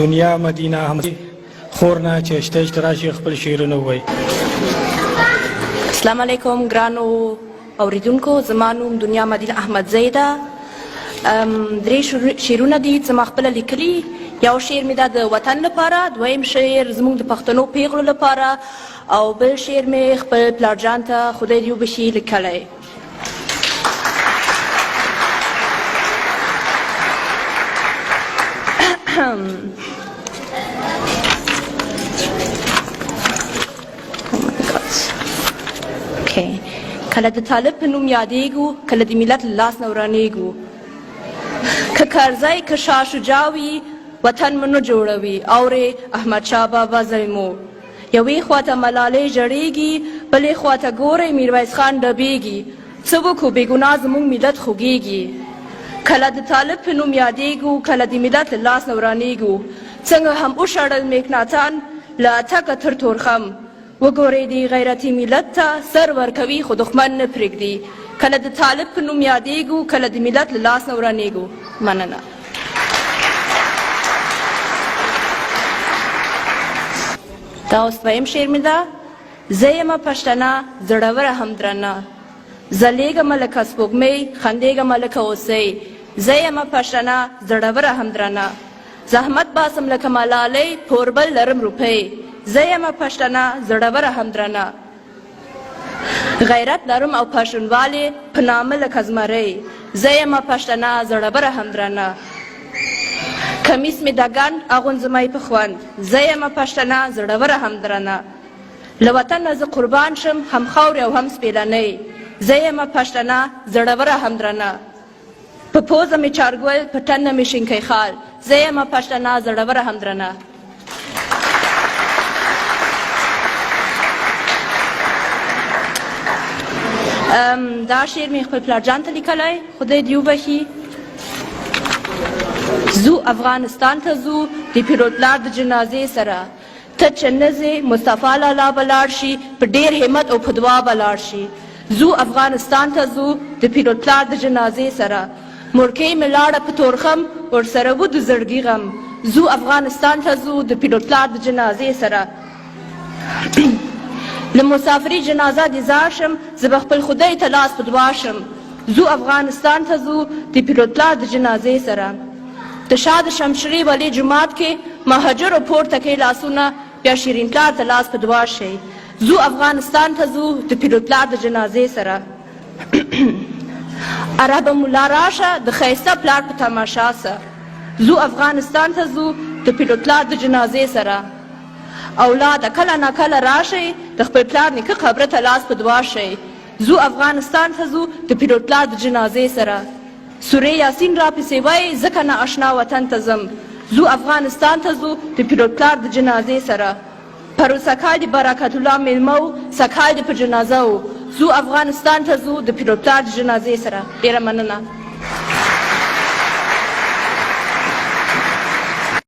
دنیا مدینه هم خورنا چې سټیج ته راشي خپل شعرونه ووایي. السلام علیکم ګرانو اوریدونکو، زما نوم دنیا مدینه احمدزی ده. درې شعرونه دي چې ما خپله لیکلي. یو شعر مې ده د وطن لپاره، دویم شعر زموږ د پښتنو پیغلو لپاره، او بل شعر مې خپل پلارجان ته خدای دې وبښي لیکلی. کله د طالب په نوم یادېږو، کله د ملت له لاس نه ورانېږو. که کرزی که شاه شجاع وي، وطن مو نه جوړوي. اورې احمدشاه بابا زلمو، یوې خواته ملالۍ ژړېږي، بلې خواته ګورئ میرویس خان ډبېږي. څه وکړو بېګناه زموږ ملت خوږېږي. کله د طالب په نوم یادېږو، کله د ملت له لاس نه ورانېږو. څنګه هم وشړل میکناتان له اتکه تر تورخم. وګورئ دې غیرتي ملت ته سر ورکوي خو دښمن نه پرېږدي. کله د طالب په نوم یادېږو، کله د ملت له لاس نه ورانېږو. مننه. دا اوس دویم شعر مې ده. زه یمه پښتنه زړوره هم درنه، ځلیږمه لکه سپوږمۍ خندېږمه لکه اوسۍ. زه یمه پښتنه زړوره هم درنه، زحمت باسم لکه ملالۍ پوربل لرم روپۍ. زه یمه پښتنه زړوره هم درنه، غیرت لرم او پښتونوالې په نامه لکه زمری. زه یمه پښتنه زړوره هم درنه، کمیس مې د ګنډ اغوندزمه یې په خوند. زه یمه پښتنه زړوره هم درنه، له وطنه زه قربان شم هم خاورې او هم سپېلنۍ. زه یمه پښتنه زړوره هم درنه، په پوزه مې چارګل په تنه مې شینکی خال. زه یمه پښتنه زړوره هم درنه. دا شعر مې خپل پلارجان ته لیکلی، خدای دې وبښي. زو افغانستان ته ځو د پیروتلار د جنازې سره، ته چې نه ځې مصطفی لالا به لاړ شي، په ډېر همت او په دعا به لاړ شي. زو افغانستان ته ځو د پیروتلار د جنازې سره، مورکۍ مې لاړه په تورخم ورسره و د زړګي غم. زو افغانستان ته ځو د پیروتلار د جنازې سره، له مسافري جنازه دې ځار شم، زه به خپل خدای ته لاس په دعا شم. زو افغانستان ته ځو د پیروتلار د جنازې سره، د شاه د شمشري ولي جومات کې مهاجرو پورته کوي لاسونه، بیا شیرین پلار ته لاس په دعا شئ. زو افغانستان ته ځو د پیروتلار د جنازې سره، عربه ملا راشه د ښایسته پلار په تماشا سه. زو افغانستان ته ځو د پیروتلار د جنازې سره، اولاده کله ناکله راشئ د خپل پلار نیکه قبره ته لاس په دعا شئ. زو افغانستان ته ځو د پیروتلار د جنازې سره، سورې یاسین را پسې وایي ځکه نه اشنا وطن ته ځم. زو افغانستان ته ځو د پیروتلار د جنازې سره، پروسه کال د برکت الله میلمه و، سکال د په جنازه و. زو افغانستان ته ځو د پیروتلار د جنازې سره. ډېره مننه.